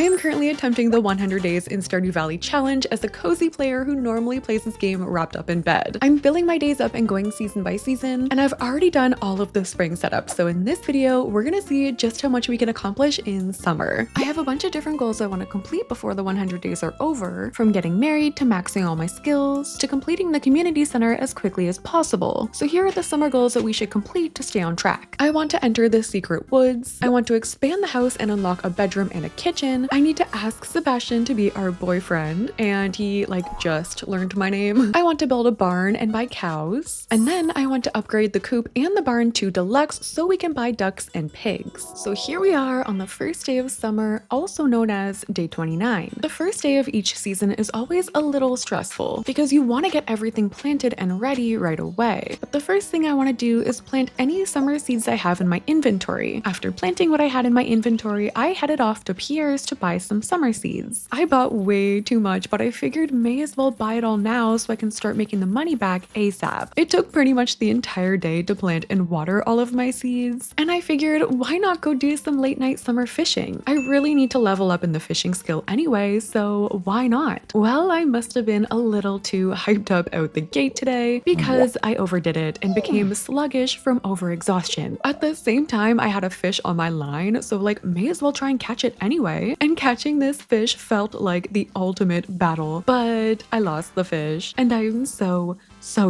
I am currently attempting the 100 Days in Stardew Valley challenge as a cozy player who normally plays this game wrapped up in bed. I'm filling my days up and going season by season, and I've already done all of the spring setups, so in this video, we're gonna see just how much we can accomplish in summer. I have a bunch of different goals I want to complete before the 100 days are over, from getting married to maxing all my skills, to completing the community center as quickly as possible. So here are the summer goals that we should complete to stay on track. I want to enter the secret woods. I want to expand the house and unlock a bedroom and a kitchen. I need to ask Sebastian to be our boyfriend, and he just learned my name. I want to build a barn and buy cows. And then I want to upgrade the coop and the barn to deluxe so we can buy ducks and pigs. So here we are on the first day of summer, also known as day 29. The first day of each season is always a little stressful because you want to get everything planted and ready right away. But the first thing I want to do is plant any summer seeds I have in my inventory. After planting what I had in my inventory, I headed off to Pierre's to buy some summer seeds. I bought way too much, but I figured may as well buy it all now so I can start making the money back ASAP. It took pretty much the entire day to plant and water all of my seeds, and I figured why not go do some late night summer fishing? I really need to level up in the fishing skill anyway, so why not? Well, I must have been a little too hyped up out the gate today because I overdid it and became sluggish from overexhaustion. At the same time, I had a fish on my line, so may as well try and catch it anyway. And catching this fish felt like the ultimate battle, but I lost the fish and I'm so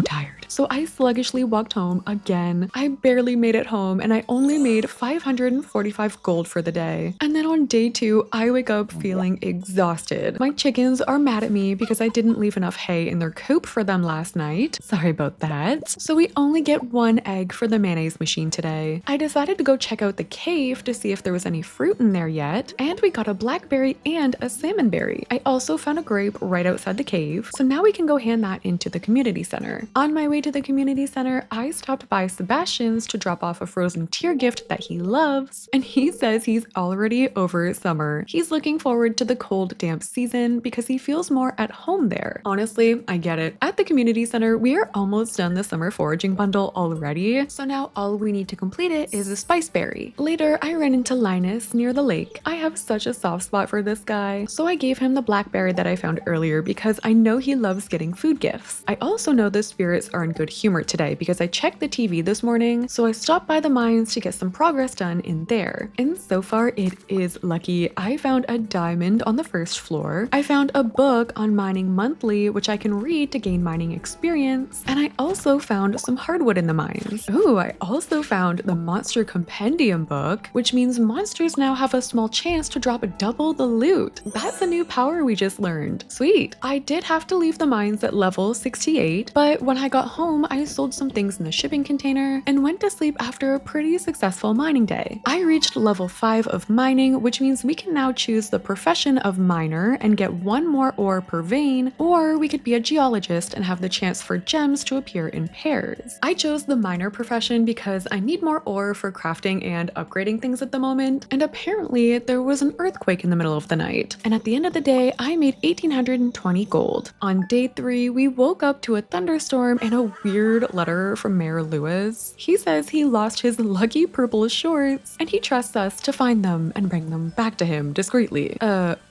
tired. So I sluggishly walked home again. I barely made it home and I only made 545 gold for the day. And then on day 2, I wake up feeling exhausted. My chickens are mad at me because I didn't leave enough hay in their coop for them last night. Sorry about that. So we only get 1 egg for the mayonnaise machine today. I decided to go check out the cave to see if there was any fruit in there yet, and we got a blackberry and a salmonberry. I also found a grape right outside the cave, so now we can go hand that into the community center. On my way to the community center, I stopped by Sebastian's to drop off a frozen tier gift that he loves, and he says he's already over summer. He's looking forward to the cold, damp season because he feels more at home there. Honestly, I get it. At the community center, we are almost done the summer foraging bundle already, so now all we need to complete it is a spiceberry. Later, I ran into Linus near the lake. I have such a soft spot for this guy, so I gave him the blackberry that I found earlier because I know he loves getting food gifts. I also know the spirits are in good humor today because I checked the TV this morning, so I stopped by the mines to get some progress done in there. And so far it is lucky. I found a diamond on the first floor. I found a book on mining monthly, which I can read to gain mining experience. And I also found some hardwood in the mines. Ooh, I also found the monster compendium book, which means monsters now have a small chance to drop double the loot. That's a new power we just learned. Sweet. I did have to leave the mines at level 68, but when I got home, I sold some things in the shipping container and went to sleep after a pretty successful mining day. I reached level 5 of mining, which means we can now choose the profession of miner and get 1 more ore per vein, or we could be a geologist and have the chance for gems to appear in pairs. I chose the miner profession because I need more ore for crafting and upgrading things at the moment, and apparently there was an earthquake in the middle of the night, and at the end of the day, I made 1,820 gold. On day 3, we woke up to a thunderstorm and a weird letter from Mayor Lewis. He says he lost his lucky purple shorts and he trusts us to find them and bring them back to him discreetly.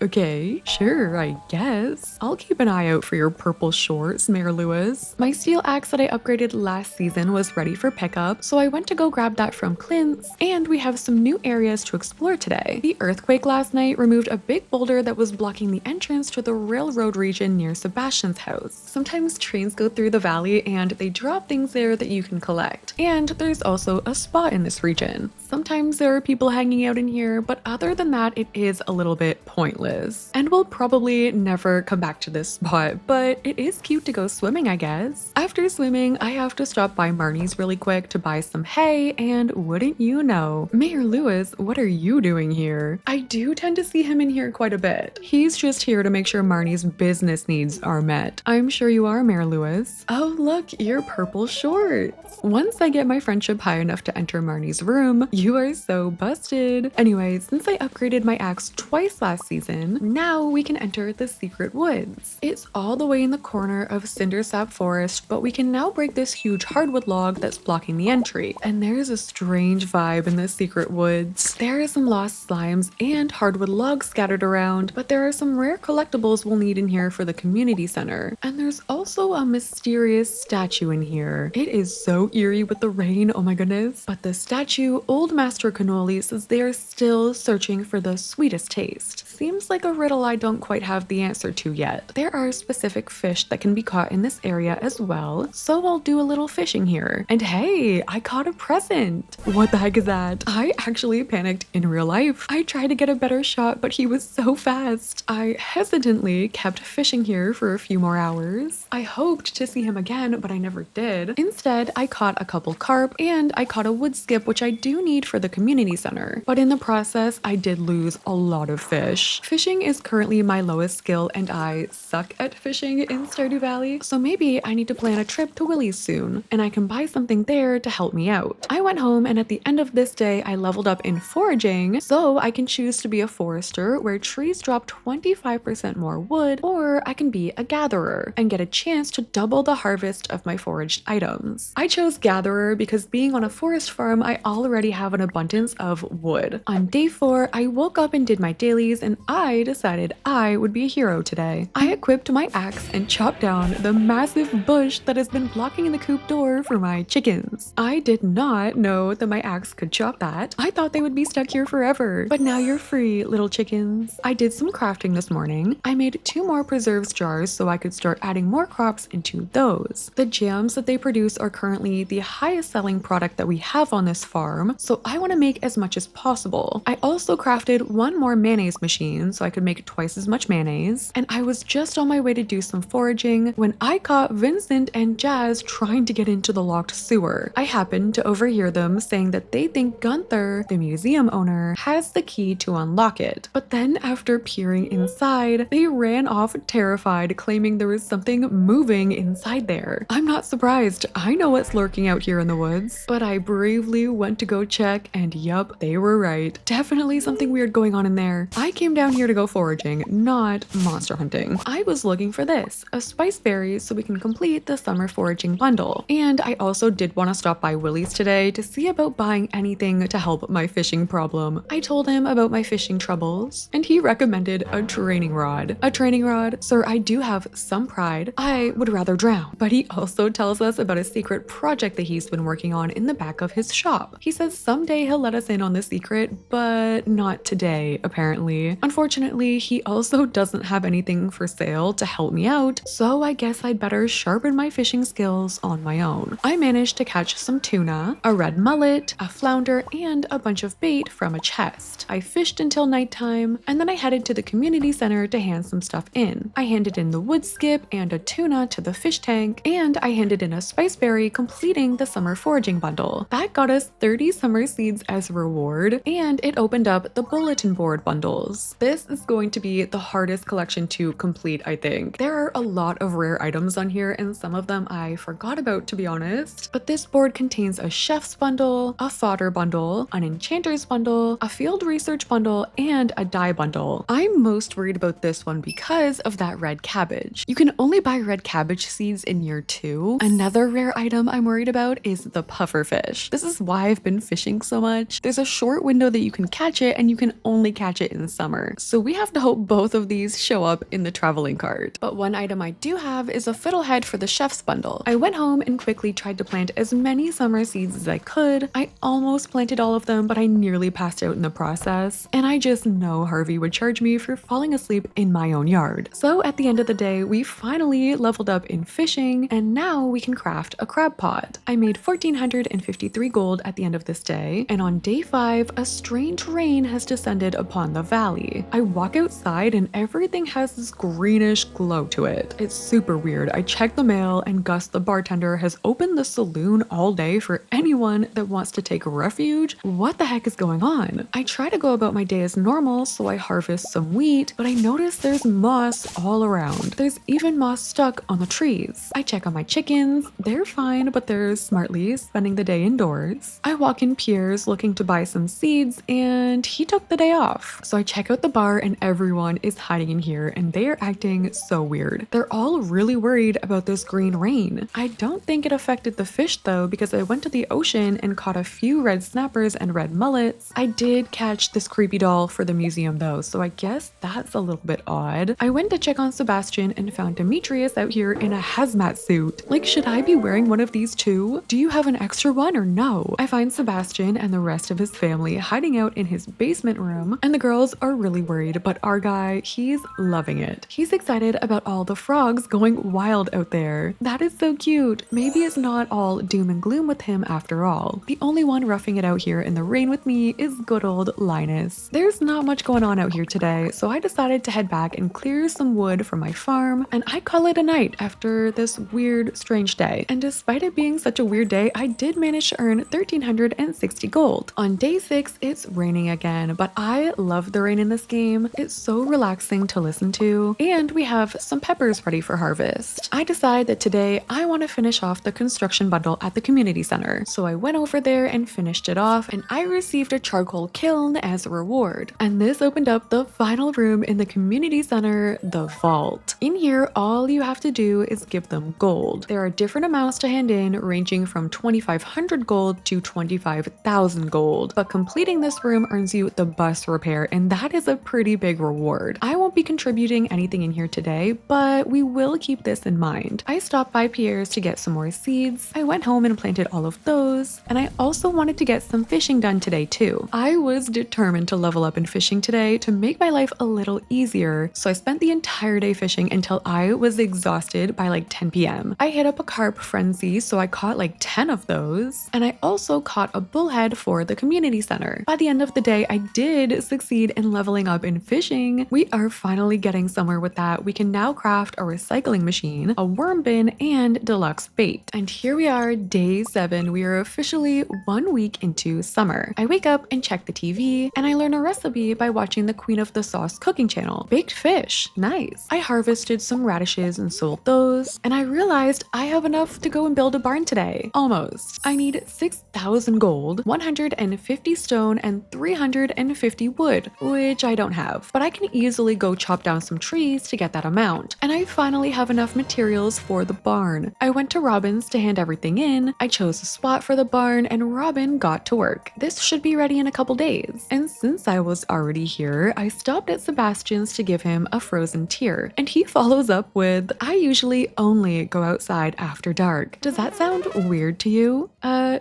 Okay, sure, I guess. I'll keep an eye out for your purple shorts, Mayor Lewis. My steel axe that I upgraded last season was ready for pickup, so I went to go grab that from Clint's, and we have some new areas to explore today. The earthquake last night removed a big boulder that was blocking the entrance to the railroad region near Sebastian's house. Sometimes trains go through the valley and they drop things there that you can collect. And there's also a spa in this region. Sometimes there are people hanging out in here, but other than that, it is a little bit pointless. And we'll probably never come back to this spot, but it is cute to go swimming, I guess. After swimming, I have to stop by Marnie's really quick to buy some hay, and wouldn't you know, Mayor Lewis, what are you doing here? I do tend to see him in here quite a bit. He's just here to make sure Marnie's business needs are met. I'm sure you are, Mayor Lewis. Oh, look, your purple shorts. Once I get my friendship high enough to enter Marnie's room, You are so busted. Anyway, since I upgraded my axe twice last season, now we can enter the secret woods. It's all the way in the corner of Cindersap Forest, but we can now break this huge hardwood log that's blocking the entry. And there's a strange vibe in the secret woods. There are some lost slimes and hardwood logs scattered around, but there are some rare collectibles we'll need in here for the community center. And there's also a mysterious statue in here. It is so eerie with the rain, oh my goodness. But the statue, Old Master Cannoli, says they are still searching for the sweetest taste. Seems like a riddle I don't quite have the answer to yet. There are specific fish that can be caught in this area as well, so I'll do a little fishing here. And hey, I caught a present! What the heck is that? I actually panicked in real life. I tried to get a better shot, but he was so fast. I hesitantly kept fishing here for a few more hours. I hoped to see him again, but I never did. Instead, I caught a couple carp and I caught a wood skip, which I do need for the community center. But in the process, I did lose a lot of fish. Fishing is currently my lowest skill and I suck at fishing in Stardew Valley, so maybe I need to plan a trip to Willie's soon, and I can buy something there to help me out. I went home and at the end of this day, I leveled up in foraging, so I can choose to be a forester where trees drop 25% more wood, or I can be a gatherer and get a chance to double the harvest of my foraged items. I chose gatherer because being on a forest farm, I already have an abundance of wood. On day 4, I woke up and did my dailies and I decided I would be a hero today. I equipped my axe and chopped down the massive bush that has been blocking the coop door for my chickens. I did not know that my axe could chop that. I thought they would be stuck here forever, but now you're free, little chickens. I did some crafting this morning. I made 2 more preserves jars so I could start adding more crops into those. The jams that they produce are currently the highest selling product that we have on this farm, so I want to make as much as possible. I also crafted 1 more mayonnaise machine so I could make twice as much mayonnaise, and I was just on my way to do some foraging when I caught Vincent and Jazz trying to get into the locked sewer. I happened to overhear them saying that they think Gunther, the museum owner, has the key to unlock it. But then after peering inside, they ran off terrified, claiming there was something moving inside there. I'm not surprised. I know what's lurking out here in the woods, but I bravely went to go check and yup, they were right. Definitely something weird going on in there. I came down here to go foraging, not monster hunting. I was looking for this, a spice berry, so we can complete the summer foraging bundle. And I also did want to stop by Willie's today to see about buying anything to help my fishing problem. I told him about my fishing troubles, and he recommended a training rod. A training rod? Sir, I do have some pride. I would rather drown. But he also tells us about a secret project that he's been working on in the back of his shop. He says someday he'll let us in on the secret, but not today, apparently. Unfortunately, he also doesn't have anything for sale to help me out, so I guess I'd better sharpen my fishing skills on my own. I managed to catch some tuna, a red mullet, a flounder, and a bunch of bait from a chest. I fished until nighttime, and then I headed to the community center to hand some stuff in. I handed in the wood skip and a tuna to the fish tank, and I handed in a spice berry, completing the summer foraging bundle. That got us 30 summer seeds as a reward, and it opened up the bulletin board bundles. This is going to be the hardest collection to complete, I think. There are a lot of rare items on here, and some of them I forgot about, to be honest. But this board contains a chef's bundle, a fodder bundle, an enchanter's bundle, a field research bundle, and a dye bundle. I'm most worried about this one because of that red cabbage. You can only buy red cabbage seeds in year 2. Another rare item I'm worried about is the puffer fish. This is why I've been fishing so much. There's a short window that you can catch it, and you can only catch it in summer. So we have to hope both of these show up in the traveling cart. But one item I do have is a fiddlehead for the chef's bundle. I went home and quickly tried to plant as many summer seeds as I could. I almost planted all of them, but I nearly passed out in the process. And I just know Harvey would charge me for falling asleep in my own yard. So at the end of the day, we finally leveled up in fishing, and now we can craft a crab pot. I made 1,453 gold at the end of this day, and on day 5, a strange rain has descended upon the valley. I walk outside and everything has this greenish glow to it. It's super weird. I checked the mail and Gus, the bartender, has opened the saloon all day for anyone that wants to take refuge. What the heck is going on? I try to go about my day as normal, so I harvest some wheat, but I notice there's moss all around. There's even moss stuck on the trees. I check on my chickens. They're fine, but they're smartly spending the day indoors. I walk in Pierre's looking to buy some seeds and he took the day off. So I check out the bar and everyone is hiding in here and they are acting so weird. They're all really worried about this green rain. I don't think it affected the fish though, because I went to the ocean and caught a few red snappers and red mullets. I did catch this creepy doll for the museum though, so I guess that's a little bit odd. I went to check on Sebastian and found Demetrius out here in a hazmat suit. Like, should I be wearing one of these too? Do you have an extra one or no? I find Sebastian and the rest of his family hiding out in his basement room, and the girls are really worried, but our guy, he's loving it. He's excited about all the frogs going wild out there. That is so cute. Maybe it's not all doom and gloom with him after all. The only one roughing it out here in the rain with me is good old Linus. There's not much going on out here today, so I decided to head back and clear some wood from my farm, and I call it a night after this weird, strange day. And despite it being such a weird day, I did manage to earn 1,360 gold. On day 6, it's raining again, but I love the rain in this game. It's so relaxing to listen to, and we have some peppers ready for harvest. I decide that today I want to finish off the construction bundle at the community center, so I went over there and finished it off, and I received a charcoal kiln as a reward. And this opened up the final room in the community center, the vault. In here, all you have to do is give them gold. There are different amounts to hand in, ranging from 2,500 gold to 25,000 gold, but completing this room earns you the bus repair, and that is a pretty big reward. I won't be contributing anything in here today, but we will keep this in mind. I stopped by Pierre's to get some more seeds. I went home and planted all of those, and I also wanted to get some fishing done today too. I was determined to level up in fishing today to make my life a little easier, so I spent the entire day fishing until I was exhausted by like 10 p.m. I hit up a carp frenzy, so I caught like 10 of those, and I also caught a bullhead for the community center. By the end of the day, I did succeed in leveling up in fishing. We are finally getting somewhere with that. We can now craft a recycling machine, a worm bin, and deluxe bait. And here we are, day 7. We are officially 1 week into summer. I wake up and check the TV, and I learn a recipe by watching the Queen of the Sauce cooking channel. Baked fish, nice. I harvested some radishes and sold those, and I realized I have enough to go and build a barn today. Almost. I need 6,000 gold, 150 stone, and 350 wood, which I don't have, but I can easily go chop down some trees to get that amount. And I finally have enough materials for the barn. I went to Robin's to hand everything in. I chose a spot for the barn, and Robin got to work. This should be ready in a couple days. And since I was already here, I stopped at Sebastian's to give him a frozen tear, and he follows up with, I usually only go outside after dark. Does that sound weird to you?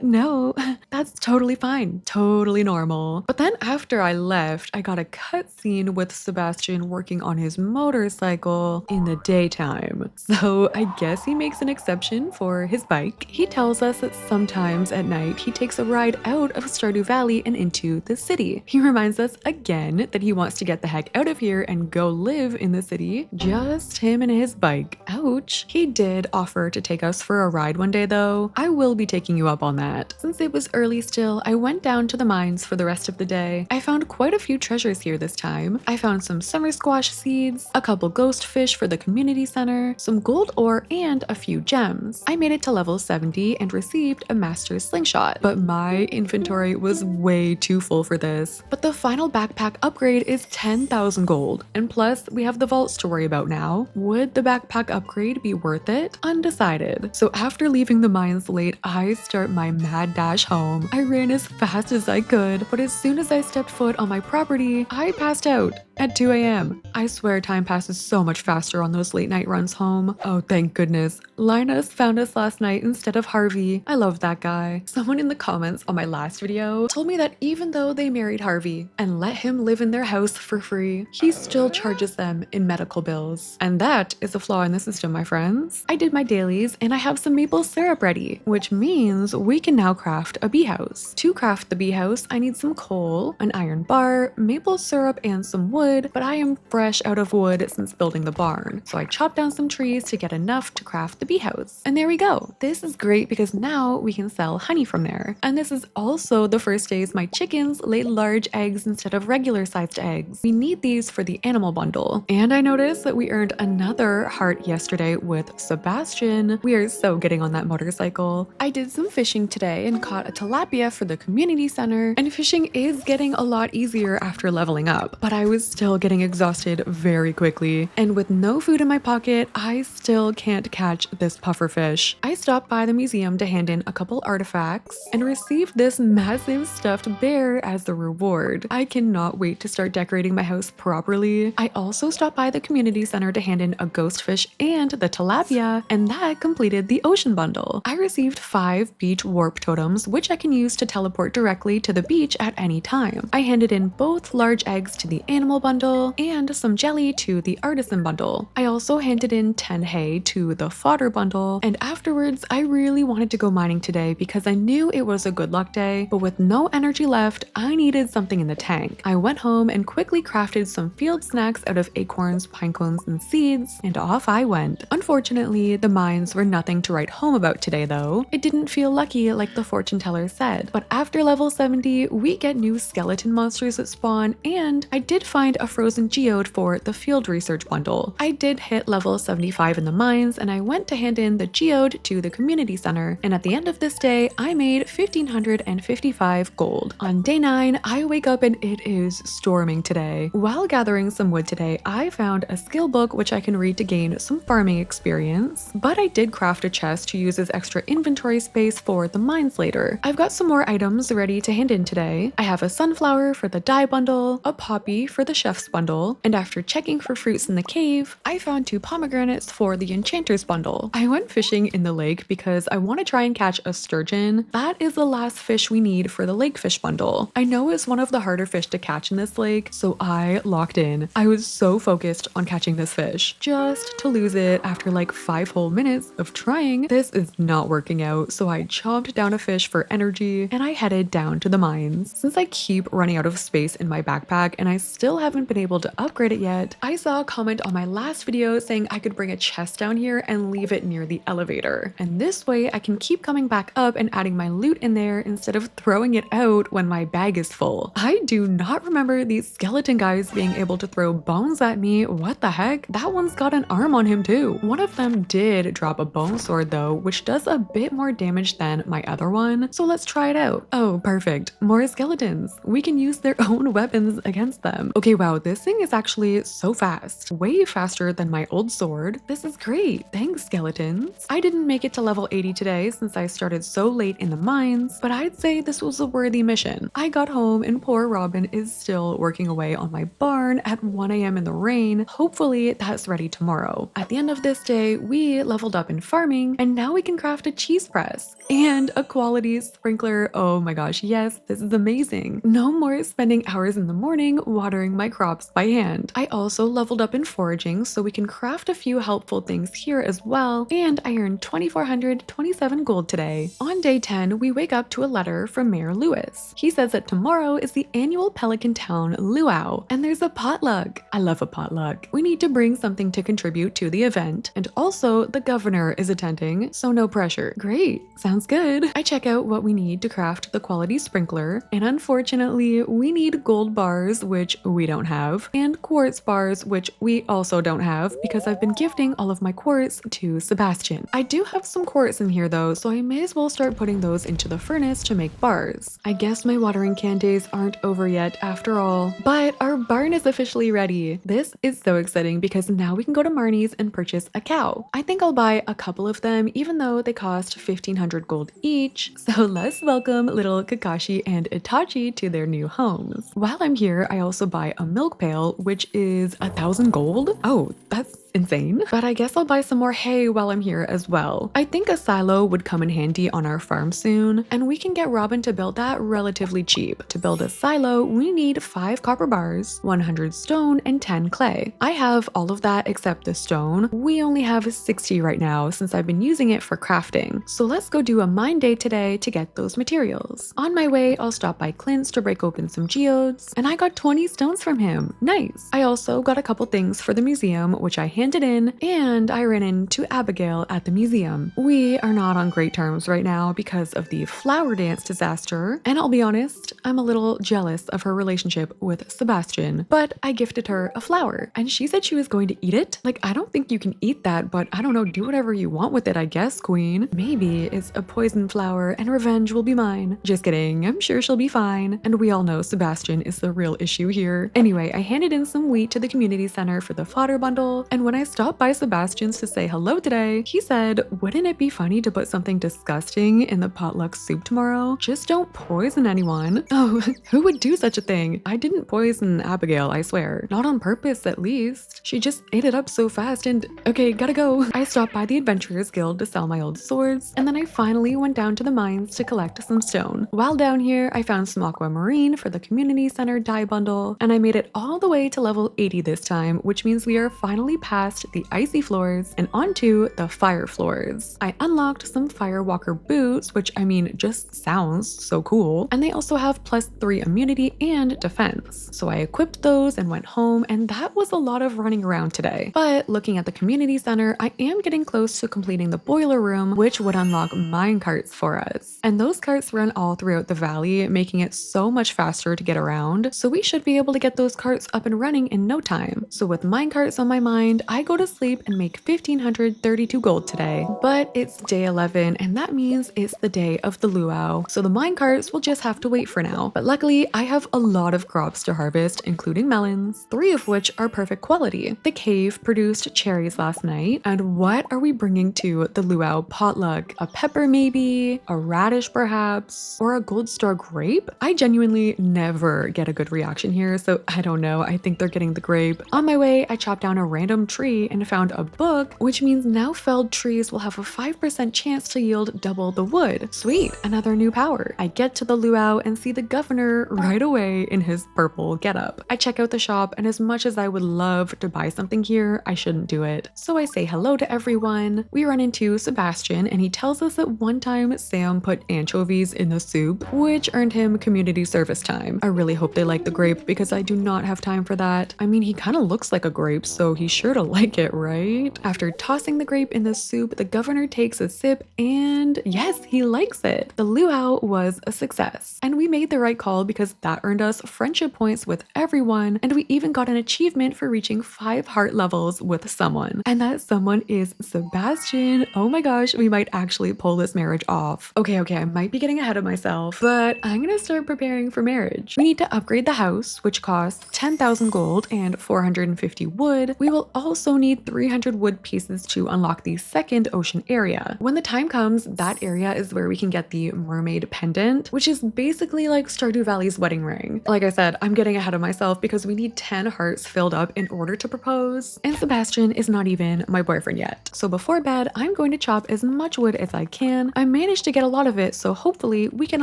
No, that's totally fine. Totally normal. But then after I left, I got a cutscene with Sebastian working on his motorcycle in the daytime. So I guess he makes an exception for his bike. He tells us that sometimes at night he takes a ride out of Stardew Valley and into the city. He reminds us again that he wants to get the heck out of here and go live in the city. Just him and his bike. Ouch. He did offer to take us for a ride one day though. I will be taking you up on that. Since it was early still, I went down to the mines for the rest of the day. I found quite a few treasures here this time. I found some summer squash seeds, a couple ghost fish for the community center, some gold ore, and a few gems. I made it to level 70 and received a master's slingshot, but my inventory was way too full for this. But the final backpack upgrade is 10,000 gold, and plus we have the vaults to worry about now. Would the backpack upgrade be worth it? Undecided. So after leaving the mines late, I start my mad dash home. I ran as fast as I could, but as soon as I stepped foot on my property, I passed out at 2 a.m. I swear time passes so much faster on those late night runs home. Oh, thank goodness. Linus found us last night instead of Harvey. I love that guy. Someone in the comments on my last video told me that even though they married Harvey and let him live in their house for free, he still charges them in medical bills. And that is a flaw in the system, my friends. I did my dailies and I have some maple syrup ready, which means we can now craft a bee house. To craft the bee house, I need some coal, an iron bar, maple syrup, and some wood, but I am fresh out of wood since building the barn. So I chopped down some trees to get enough to craft the bee house. And there we go. This is great because now we can sell honey from there. And this is also the first days my chickens laid large eggs instead of regular sized eggs. We need these for the animal bundle. And I noticed that we earned another heart yesterday with Sebastian. We are so getting on that motorcycle. I did some fishing today and caught a tilapia tilapia for the community center, and fishing is getting a lot easier after leveling up, but I was still getting exhausted very quickly, and with no food in my pocket, I still can't catch this pufferfish. I stopped by the museum to hand in a couple artifacts and received this massive stuffed bear as the reward. I cannot wait to start decorating my house properly. I also stopped by the community center to hand in a ghost fish and the tilapia, and that completed the ocean bundle. I received 5 beach warp totems, which I can use to teleport directly to the beach at any time. I handed in both large eggs to the animal bundle and some jelly to the artisan bundle. I also handed in 10 hay to the fodder bundle, and afterwards I really wanted to go mining today because I knew it was a good luck day, but with no energy left, I needed something in the tank. I went home and quickly crafted some field snacks out of acorns, pine cones, and seeds, and off I went. Unfortunately, the mines were nothing to write home about today though. It didn't feel lucky like the fortune teller said, but after level 70, we get new skeleton monsters that spawn, and I did find a frozen geode for the field research bundle. I did hit level 75 in the mines, and I went to hand in the geode to the community center, and at the end of this day, I made 1,555 gold. On day 9, I wake up and it is storming today. While gathering some wood today, I found a skill book which I can read to gain some farming experience, but I did craft a chest to use as extra inventory space for the mines later. I've got some more items ready to hand in today. I have a sunflower for the dye bundle, a poppy for the chef's bundle, and after checking for fruits in the cave, I found 2 pomegranates for the enchanter's bundle. I went fishing in the lake because I want to try and catch a sturgeon. That is the last fish we need for the lake fish bundle. I know it's one of the harder fish to catch in this lake, so I locked in. I was so focused on catching this fish, just to lose it after like 5 whole minutes of trying. This is not working out, so I chopped down a fish for energy and I headed down to the mines. Since I keep running out of space in my backpack and I still haven't been able to upgrade it yet, I saw a comment on my last video saying I could bring a chest down here and leave it near the elevator. And this way I can keep coming back up and adding my loot in there instead of throwing it out when my bag is full. I do not remember these skeleton guys being able to throw bones at me. What the heck? That one's got an arm on him too. One of them did drop a bone sword though, which does a bit more damage than my other one. So let's try it out. Oh, perfect. More skeletons. We can use their own weapons against them. Okay, wow, this thing is actually so fast. Way faster than my old sword. This is great. Thanks, skeletons. I didn't make it to level 80 today since I started so late in the mines, but I'd say this was a worthy mission. I got home and poor Robin is still working away on my barn at 1 a.m. in the rain. Hopefully that's ready tomorrow. At the end of this day, we leveled up in farming, and now we can craft a cheese press and a quality sprinkler. Oh my gosh, yes, this is amazing. No more spending hours in the morning watering my crops by hand. I also leveled up in foraging so we can craft a few helpful things here as well, and I earned 2,427 gold today. On day 10, we wake up to a letter from Mayor Lewis. He says that tomorrow is the annual Pelican Town Luau, and there's a potluck. I love a potluck. We need to bring something to contribute to the event, and also the governor is attending, so no pressure. Great, sounds good. I check out what we need to craft the quality sprinkler, and unfortunately, we need gold bars, which we don't have, and quartz bars, which we also don't have because I've been gifting all of my quartz to Sebastian. I do have some quartz in here though, so I may as well start putting those into the furnace to make bars. I guess my watering can days aren't over yet after all, but our barn is officially ready. This is so exciting because now we can go to Marnie's and purchase a cow. I think I'll buy a couple of them even though they cost 1,500 gold each, so let's welcome little Kakashi and Itachi to their new homes. While I'm here, I also buy a milk pail, which is 1,000 gold. Oh, that's insane. But I guess I'll buy some more hay while I'm here as well. I think a silo would come in handy on our farm soon, and we can get Robin to build that relatively cheap. To build a silo, we need 5 copper bars, 100 stone, and 10 clay. I have all of that except the stone. We only have 60 right now since I've been using it for crafting. So let's go do a mine day today to get those materials. On my way, I'll stop by Clint's to break open some geodes, and I got 20 stones from him. Nice. I also got a couple things for the museum, which I handed handed in, and I ran into Abigail at the museum. We are not on great terms right now because of the flower dance disaster, and I'll be honest, I'm a little jealous of her relationship with Sebastian, but I gifted her a flower, and she said she was going to eat it. Like, I don't think you can eat that, but I don't know, do whatever you want with it, I guess, queen. Maybe it's a poison flower and revenge will be mine. Just kidding, I'm sure she'll be fine. And we all know Sebastian is the real issue here. Anyway, I handed in some wheat to the community center for the fodder bundle, and when I stopped by Sebastian's to say hello today, he said, wouldn't it be funny to put something disgusting in the potluck soup tomorrow? Just don't poison anyone. Oh, who would do such a thing? I didn't poison Abigail, I swear. Not on purpose, at least. She just ate it up so fast and okay, gotta go. I stopped by the Adventurers Guild to sell my old swords, and then I finally went down to the mines to collect some stone. While down here, I found some aquamarine for the community center dye bundle, and I made it all the way to level 80 this time, which means we are finally past the icy floors and onto the fire floors. I unlocked some Firewalker boots, which I mean just sounds so cool, and they also have +3 immunity and defense. So I equipped those and went home, and that was a lot of running around today. But looking at the community center, I am getting close to completing the boiler room, which would unlock mine carts for us. And those carts run all throughout the valley, making it so much faster to get around. So we should be able to get those carts up and running in no time. So with mine carts on my mind, I go to sleep and make 1,532 gold today. But it's day 11, and that means it's the day of the luau. So the mine carts will just have to wait for now. But luckily, I have a lot of crops to harvest, including melons, 3 of which are perfect quality. The cave produced cherries last night, and what are we bringing to the luau potluck? A pepper maybe? A radish perhaps? Or a gold star grape? I genuinely never get a good reaction here, so I don't know. I think they're getting the grape. On my way, I chopped down a random tree and found a book, which means now felled trees will have a 5% chance to yield double the wood. Sweet, another new power. I get to the luau and see the governor right away in his purple getup. I check out the shop, and as much as I would love to buy something here, I shouldn't do it. So I say hello to everyone. We run into Sebastian, and he tells us that one time Sam put anchovies in the soup, which earned him community service time. I really hope they like the grape because I do not have time for that. I mean, he kind of looks like a grape, so he's sure to like it, right? After tossing the grape in the soup, the governor takes a sip, and yes, he likes it. The luau was a success, and we made the right call because that earned us friendship points with everyone, and we even got an achievement for reaching 5 heart levels with someone. And that someone is Sebastian. Oh my gosh, we might actually pull this marriage off. Okay, I might be getting ahead of myself, but I'm gonna start preparing for marriage. We need to upgrade the house, which costs 10,000 gold and 450 wood. We will also need 300 wood pieces to unlock the second ocean area. When the time comes, that area is where we can get the mermaid pendant, which is basically like Stardew Valley's wedding ring. Like I said, I'm getting ahead of myself because we need 10 hearts filled up in order to propose, and Sebastian is not even my boyfriend yet. So before bed, I'm going to chop as much wood as I can. I managed to get a lot of it, so hopefully we can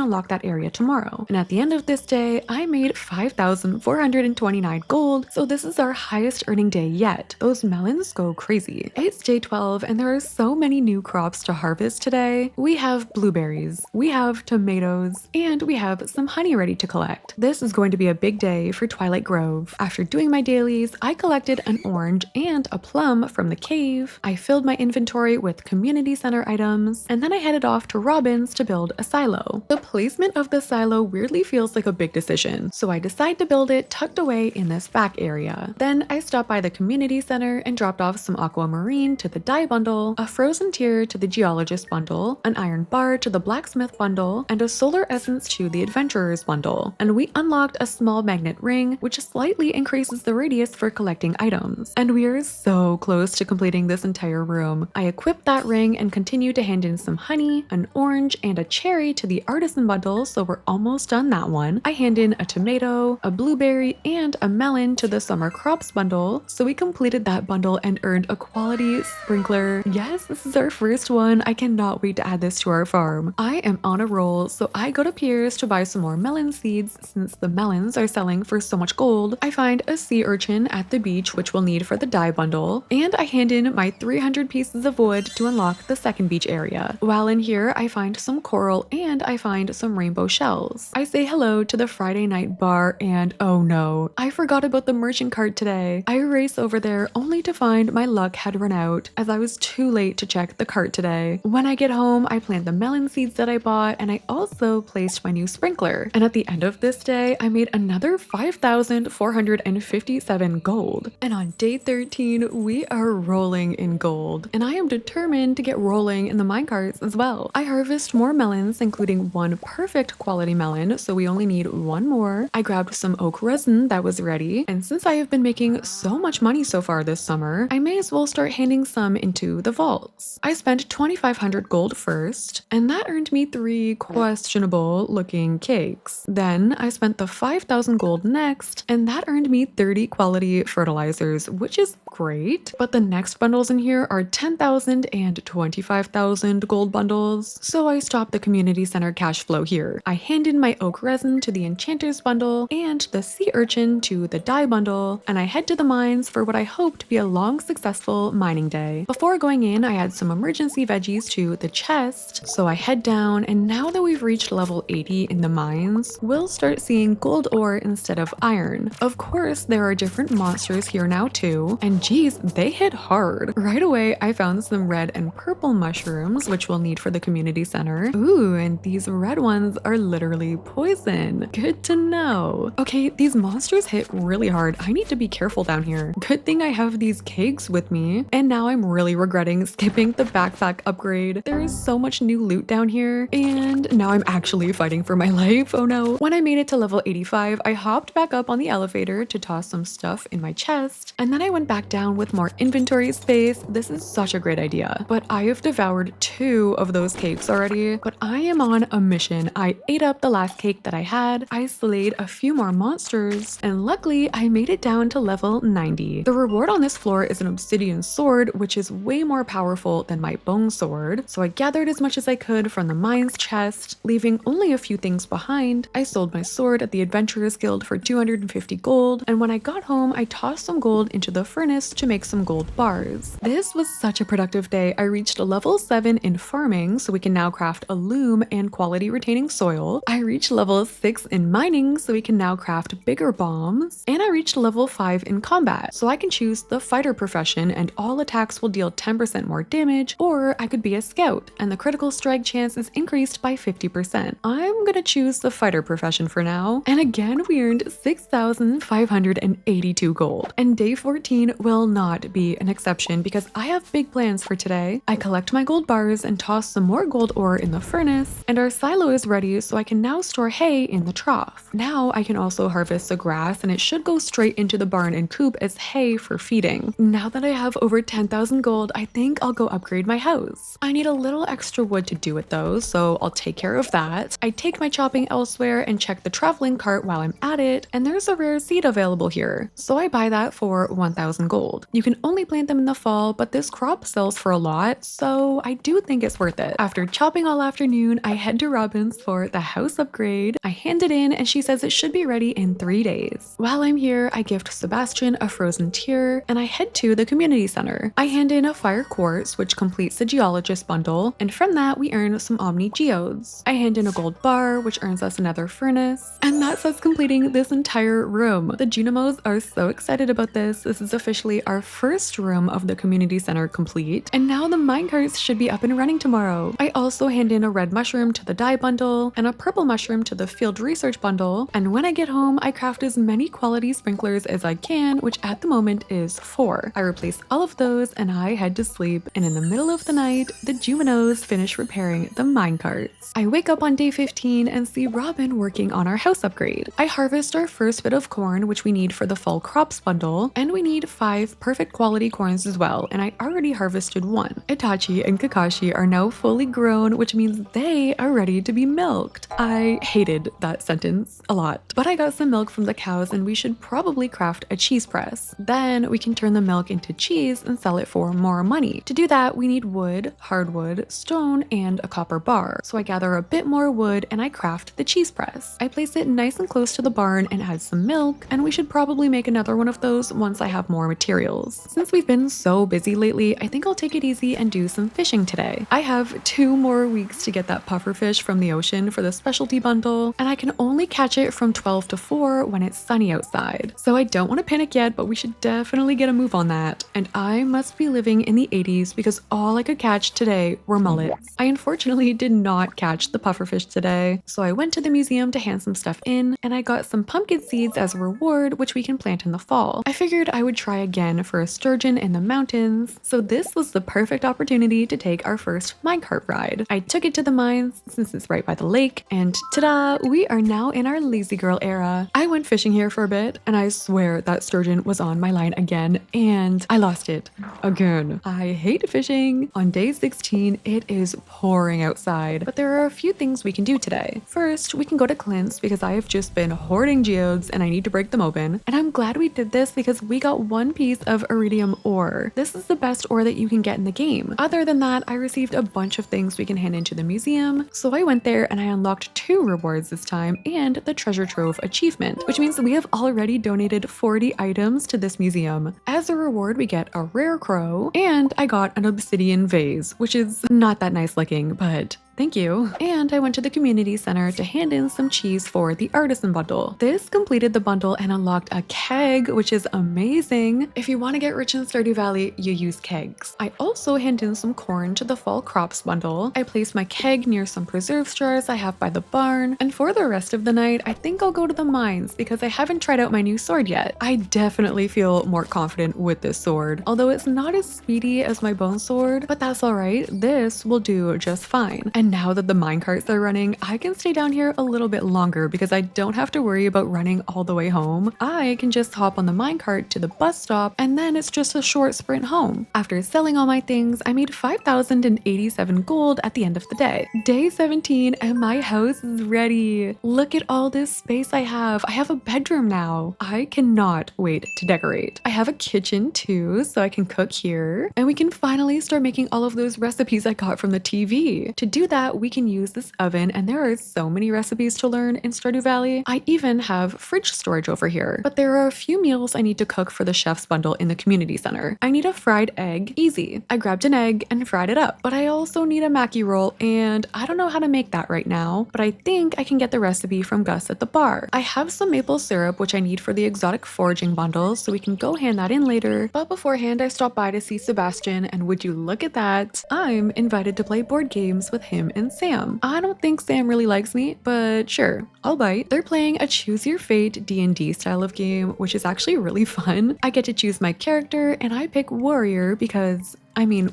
unlock that area tomorrow. And at the end of this day, I made 5,429 gold, so this is our highest earning day yet. Those melons go crazy. It's day 12, and there are so many new crops to harvest today. We have blueberries, we have tomatoes, and we have some honey ready to collect. This is going to be a big day for Twilight Grove. After doing my dailies, I collected an orange and a plum from the cave. I filled my inventory with community center items, and then I headed off to Robin's to build a silo. The placement of the silo weirdly feels like a big decision, so I decide to build it tucked away in this back area. Then I stopped by the community center and dropped off some aquamarine to the dye bundle, a frozen tear to the geologist bundle, an iron bar to the blacksmith bundle, and a solar essence to the adventurers bundle. And we unlocked a small magnet ring, which slightly increases the radius for collecting items. And we are so close to completing this entire room. I equipped that ring and continue to hand in some honey, an orange, and a cherry to the artisan bundle, so we're almost done that one. I hand in a tomato, a blueberry, and a melon to the summer crops bundle, so we completed that bundle and earned a quality sprinkler. Yes, this is our first one. I cannot wait to add this to our farm. I am on a roll, so I go to Pierre's to buy some more melon seeds since the melons are selling for so much gold. I find a sea urchin at the beach, which we'll need for the dye bundle, and I hand in my 300 pieces of wood to unlock the second beach area. While in here, I find some coral and I find some rainbow shells. I say hello to the Friday night bar, and oh no, I forgot about the merchant cart today. I race over there only only to find my luck had run out as I was too late to check the cart today. When I get home, I plant the melon seeds that I bought, and I also placed my new sprinkler. And at the end of this day, I made another 5,457 gold. And on day 13, we are rolling in gold. And I am determined to get rolling in the minecarts as well. I harvest more melons, including one perfect quality melon, so we only need one more. I grabbed some oak resin that was ready, and since I have been making so much money so far this summer, I may as well start handing some into the vaults. I spent 2,500 gold first, and that earned me 3 questionable looking cakes. Then I spent the 5,000 gold next, and that earned me 30 quality fertilizers, which is great. But the next bundles in here are 10,000 and 25,000 gold bundles, so I stopped the community center cash flow here. I handed my oak resin to the enchanter's bundle and the sea urchin to the dye bundle, and I head to the mines for what I hope to be a long, successful mining day. Before going in, I add some emergency veggies to the chest, so I head down, and now that we've reached level 80 in the mines, we'll start seeing gold ore instead of iron. Of course, there are different monsters here now too, and geez, they hit hard. Right away, I found some red and purple mushrooms, which we'll need for the community center. Ooh, and these red ones are literally poison. Good to know. Okay, these monsters hit really hard. I need to be careful down here. Good thing I have these cakes with me, and now I'm really regretting skipping the backpack upgrade. There is so much new loot down here, and now I'm actually fighting for my life. Oh no. When I made it to level 85, I hopped back up on the elevator to toss some stuff in my chest, and then I went back down with more inventory space. This is such a great idea, but I have devoured 2 of those cakes already. But I am on a mission. I ate up the last cake that I had, I slayed a few more monsters, and luckily I made it down to level 90. The reward on this floor is an obsidian sword, which is way more powerful than my bone sword, so I gathered as much as I could from the mines chest, leaving only a few things behind. I sold my sword at the Adventurers Guild for 250 gold, and when I got home, I tossed some gold into the furnace to make some gold bars. This was such a productive day. I reached a level 7 in farming, so we can now craft a loom and quality retaining soil. I reached level 6 in mining, so we can now craft bigger bombs. And I reached level 5 in combat, so I can choose the fighter profession and all attacks will deal 10% more damage, or I could be a scout and the critical strike chance is increased by 50%. I'm gonna choose the fighter profession for now. And again, we earned 6,582 gold. And day 14 will not be an exception because I have big plans for today. I collect my gold bars and toss some more gold ore in the furnace, and our silo is ready, so I can now store hay in the trough. Now I can also harvest the grass, and it should go straight into the barn and coop as hay for feeding. Now that I have over 10,000 gold, I think I'll go upgrade my house. I need a little extra wood to do it though, so I'll take care of that. I take my chopping elsewhere and check the traveling cart while I'm at it, and there's a rare seed available here, so I buy that for 1,000 gold. You can only plant them in the fall, but this crop sells for a lot, so I do think it's worth it. After chopping all afternoon, I head to Robin's for the house upgrade. I hand it in and she says it should be ready in 3 days. While I'm here, I gift Sebastian a frozen tear and I head to the community center. I hand in a fire quartz, which completes the geologist bundle, and from that we earn some omni geodes. I hand in a gold bar, which earns us another furnace, and that's us completing this entire room. The Junimos are so excited about this. This is officially our first room of the community center complete, and now the minecarts should be up and running tomorrow. I also hand in a red mushroom to the dye bundle and a purple mushroom to the field research bundle, and when I get home, I craft as many quality sprinklers as I can, which at the moment is 4. I replace all of those and I head to sleep, and in the middle of the night, the Juminos finish repairing the minecarts. I wake up on day 15 and see Robin working on our house upgrade. I harvest our first bit of corn, which we need for the fall crops bundle, and we need 5 perfect quality corns as well, and I already harvested 1. Itachi and Kakashi are now fully grown, which means they are ready to be milked. I hated that sentence a lot, but I got some milk from the cows and we should probably craft a cheese press. Then we can turn the milk into cheese and sell it for more money. To do that, we need wood, hardwood, stone, and a copper bar. So I gather a bit more wood and I craft the cheese press. I place it nice and close to the barn and add some milk, and we should probably make another one of those once I have more materials. Since we've been so busy lately, I think I'll take it easy and do some fishing today. I have 2 more weeks to get that puffer fish from the ocean for the specialty bundle, and I can only catch it from 12 to 4 when it's sunny outside. So I don't want to panic yet, but we should definitely get a move on that. And I must be living in the 80s because all I could catch today were mullets. I unfortunately did not catch the pufferfish today, so I went to the museum to hand some stuff in, and I got some pumpkin seeds as a reward, which we can plant in the fall. I figured I would try again for a sturgeon in the mountains, so this was the perfect opportunity to take our first minecart ride. I took it to the mines since it's right by the lake, and ta-da, we are now in our lazy girl era. I went fishing here for a bit, and I swear that sturgeon was on my line again, and I lost it again. I hate fishing. On day 16, it is pouring outside, but there are a few things we can do today. First, we can go to Clint's because I have just been hoarding geodes and I need to break them open. And I'm glad we did this because we got one piece of iridium ore. This is the best ore that you can get in the game. Other than that, I received a bunch of things we can hand into the museum. So I went there and I unlocked 2 rewards this time and the treasure trove achievement, which means we have already donated 40 items to this museum. As a reward, we get a rare crow, and I got an obsidian vase, which is not that nice looking, but thank you. And I went to the community center to hand in some cheese for the artisan bundle. This completed the bundle and unlocked a keg, which is amazing. If you want to get rich in Stardew Valley, you use kegs. I also hand in some corn to the fall crops bundle. I placed my keg near some preserve jars I have by the barn. And for the rest of the night, I think I'll go to the mines because I haven't tried out my new sword yet. I definitely feel more confident with this sword, although it's not as speedy as my bone sword, but that's alright. This will do just fine. And now that the minecarts are running, I can stay down here a little bit longer because I don't have to worry about running all the way home. I can just hop on the minecart to the bus stop and then it's just a short sprint home. After selling all my things, I made 5,087 gold at the end of the day. Day 17 and my house is ready. Look at all this space I have. I have a bedroom now. I cannot wait to decorate. I have a kitchen too, so I can cook here. And we can finally start making all of those recipes I got from the TV. To do that, we can use this oven, and there are so many recipes to learn in Stardew Valley. I even have fridge storage over here. But there are a few meals I need to cook for the chef's bundle in the community center. I need a fried egg. Easy. I grabbed an egg and fried it up. But I also need a Mackie roll, and I don't know how to make that right now, but I think I can get the recipe from Gus at the bar. I have some maple syrup, which I need for the exotic foraging bundle, so we can go hand that in later. But beforehand, I stopped by to see Sebastian, and would you look at that? I'm invited to play board games with him and Sam. I don't think Sam really likes me, but sure, I'll bite. They're playing a choose your fate D&D style of game, which is actually really fun. I get to choose my character and I pick warrior because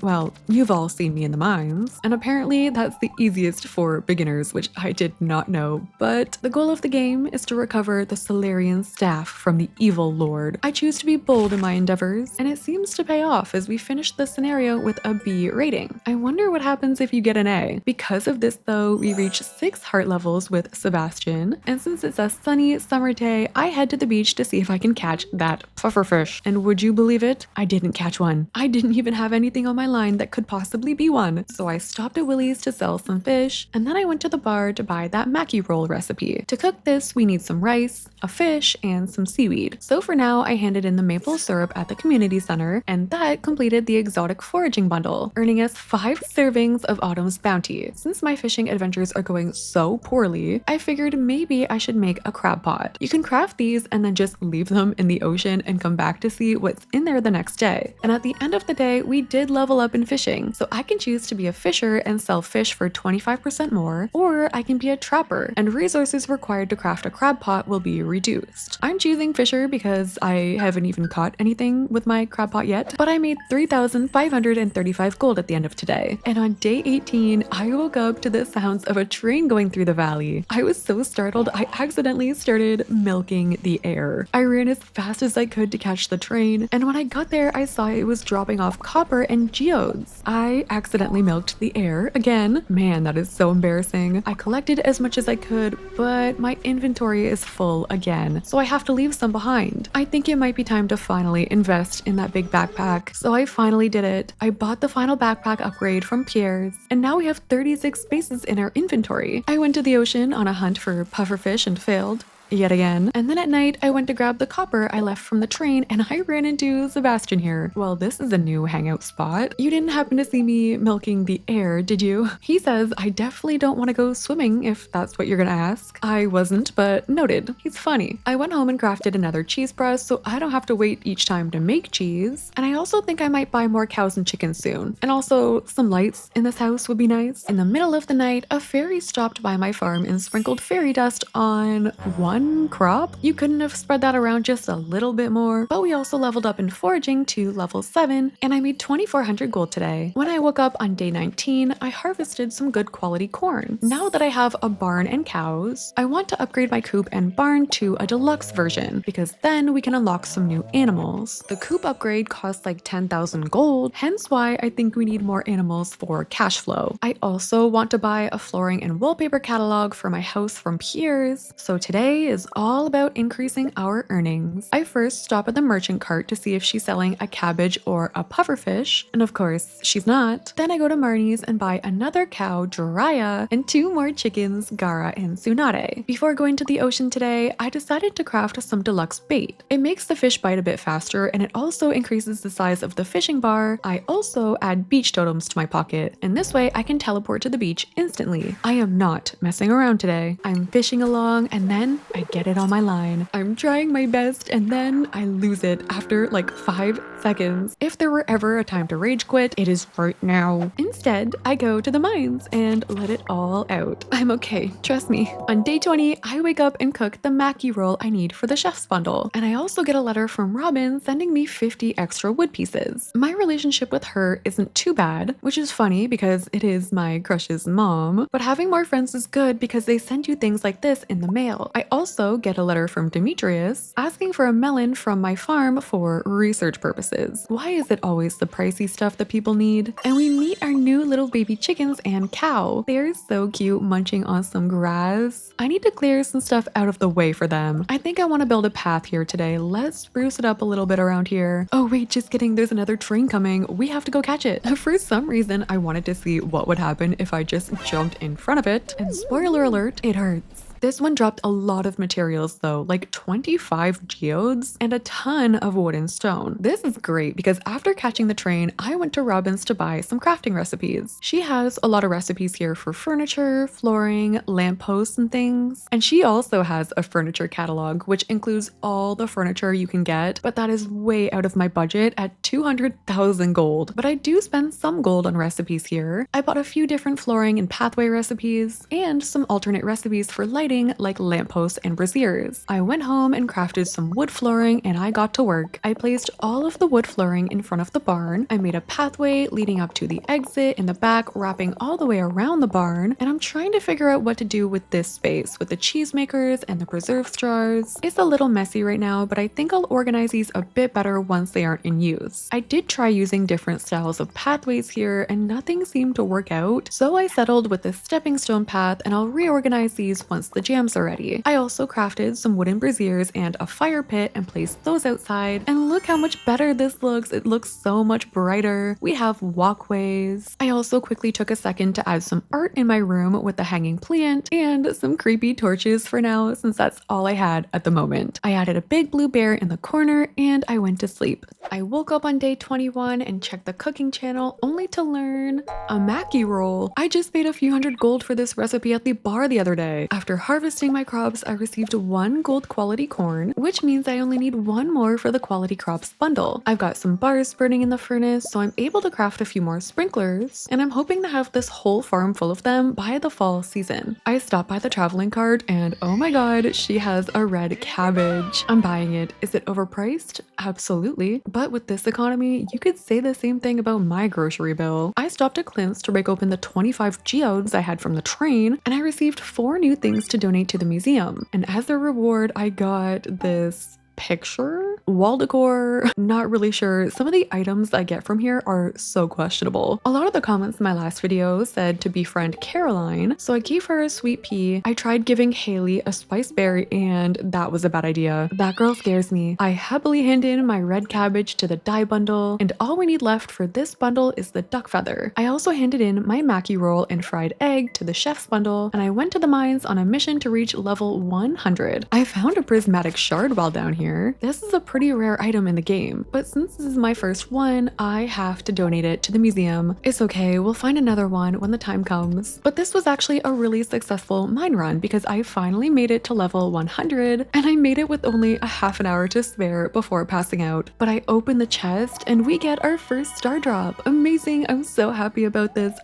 well, you've all seen me in the mines, and apparently that's the easiest for beginners, which I did not know, but the goal of the game is to recover the Solarian staff from the evil lord. I choose to be bold in my endeavors, and it seems to pay off as we finish the scenario with a B rating. I wonder what happens if you get an A. Because of this though, we reach 6 heart levels with Sebastian, and since it's a sunny summer day, I head to the beach to see if I can catch that pufferfish. And would you believe it? I didn't catch one. I didn't even have anything on my line that could possibly be one. So I stopped at Willie's to sell some fish, and then I went to the bar to buy that Mackie roll recipe. To cook this, we need some rice, a fish, and some seaweed. So for now, I handed in the maple syrup at the community center, and that completed the exotic foraging bundle, earning us 5 servings of Autumn's bounty. Since my fishing adventures are going so poorly, I figured maybe I should make a crab pot. You can craft these and then just leave them in the ocean and come back to see what's in there the next day. And at the end of the day, we did level up in fishing, so I can choose to be a fisher and sell fish for 25% more, or I can be a trapper, and resources required to craft a crab pot will be reduced. I'm choosing fisher because I haven't even caught anything with my crab pot yet, but I made 3,535 gold at the end of today. And on day 18, I woke up to the sounds of a train going through the valley. I was so startled, I accidentally started milking the air. I ran as fast as I could to catch the train, and when I got there, I saw it was dropping off copper and geodes. I accidentally milked the air again. Man, that is so embarrassing. I collected as much as I could, but my inventory is full again, so I have to leave some behind. I think it might be time to finally invest in that big backpack, so I finally did it. I bought the final backpack upgrade from Pierre's, and now we have 36 spaces in our inventory. I went to the ocean on a hunt for pufferfish and failed. yet again. And then at night, I went to grab the copper I left from the train and I ran into Sebastian here. Well, this is a new hangout spot. You didn't happen to see me milking the air, did you? He says I definitely don't want to go swimming if that's what you're gonna ask. I wasn't, but noted. He's funny. I went home and crafted another cheese press so I don't have to wait each time to make cheese. And I also think I might buy more cows and chickens soon. And also, some lights in this house would be nice. In the middle of the night, a fairy stopped by my farm and sprinkled fairy dust on one crop. You couldn't have spread that around just a little bit more. But we also leveled up in foraging to level 7, and I made 2,400 gold today. When I woke up on day 19, I harvested some good quality corn. Now that I have a barn and cows, I want to upgrade my coop and barn to a deluxe version because then we can unlock some new animals. The coop upgrade costs like 10,000 gold, hence why I think we need more animals for cash flow. I also want to buy a flooring and wallpaper catalog for my house from Pierre's, so today is all about increasing our earnings. I first stop at the merchant cart to see if she's selling a cabbage or a pufferfish, and of course, she's not. Then I go to Marnie's and buy another cow, Jiraiya, and 2 more chickens, Gara and Tsunade. Before going to the ocean today, I decided to craft some deluxe bait. It makes the fish bite a bit faster, and it also increases the size of the fishing bar. I also add beach totems to my pocket, and this way I can teleport to the beach instantly. I am not messing around today. I'm fishing along, and then I get it on my line. I'm trying my best, and then I lose it after like 5 seconds. If there were ever a time to rage quit, it is right now. Instead, I go to the mines and let it all out. I'm okay, trust me. On day 20, I wake up and cook the Mackie roll I need for the chef's bundle. And I also get a letter from Robin sending me 50 extra wood pieces. My relationship with her isn't too bad, which is funny because it is my crush's mom, but having more friends is good because they send you things like this in the mail. I also get a letter from Demetrius asking for a melon from my farm for research purposes. Why is it always the pricey stuff that people need? And we meet our new little baby chickens and cow. They're so cute munching on some grass. I need to clear some stuff out of the way for them. I think I want to build a path here today. Let's spruce it up a little bit around here. Oh wait, just kidding, there's another train coming. We have to go catch it. For some reason, I wanted to see what would happen if I just jumped in front of it. And spoiler alert, it hurts. This one dropped a lot of materials though, like 25 geodes and a ton of wood and stone. This is great because after catching the train, I went to Robin's to buy some crafting recipes. She has a lot of recipes here for furniture, flooring, lampposts and things. And she also has a furniture catalog, which includes all the furniture you can get, but that is way out of my budget at 200,000 gold. But I do spend some gold on recipes here. I bought a few different flooring and pathway recipes and some alternate recipes for lighting like lampposts and braziers. I went home and crafted some wood flooring and I got to work. I placed all of the wood flooring in front of the barn. I made a pathway leading up to the exit in the back, wrapping all the way around the barn, and I'm trying to figure out what to do with this space with the cheese makers and the preserves jars. It's a little messy right now, but I think I'll organize these a bit better once they aren't in use. I did try using different styles of pathways here and nothing seemed to work out, so I settled with the stepping stone path and I'll reorganize these once the jams are ready. I also crafted some wooden braziers and a fire pit and placed those outside, and look how much better this looks. It looks so much brighter. We have walkways. I also quickly took a second to add some art in my room with the hanging plant and some creepy torches for now since that's all I had at the moment. I added a big blue bear in the corner and I went to sleep. I woke up on day 21 and checked the cooking channel only to learn a Mackie roll. I just paid a few hundred gold for this recipe at the bar the other day. After harvesting my crops, I received 1 gold quality corn, which means I only need 1 more for the quality crops bundle. I've got some bars burning in the furnace, so I'm able to craft a few more sprinklers, and I'm hoping to have this whole farm full of them by the fall season. I stopped by the traveling cart and oh my god, she has a red cabbage. I'm buying it. Is it overpriced? Absolutely. But with this economy, you could say the same thing about my grocery bill. I stopped at Clint's to break open the 25 geodes I had from the train, and I received 4 new things to donate to the museum. And as a reward, I got this picture? Wall decor? Not really sure. Some of the items I get from here are so questionable. A lot of the comments in my last video said to befriend Caroline, so I gave her a sweet pea. I tried giving Haley a spice berry and that was a bad idea. That girl scares me. I happily hand in my red cabbage to the dye bundle, and all we need left for this bundle is the duck feather. I also handed in my Mackie roll and fried egg to the chef's bundle, and I went to the mines on a mission to reach level 100. I found a prismatic shard while down here. This is a pretty rare item in the game, but since this is my first one, I have to donate it to the museum. It's okay, we'll find another one when the time comes. But this was actually a really successful mine run because I finally made it to level 100, and I made it with only a half an hour to spare before passing out. But I opened the chest and we get our first star drop. Amazing, I'm so happy about this.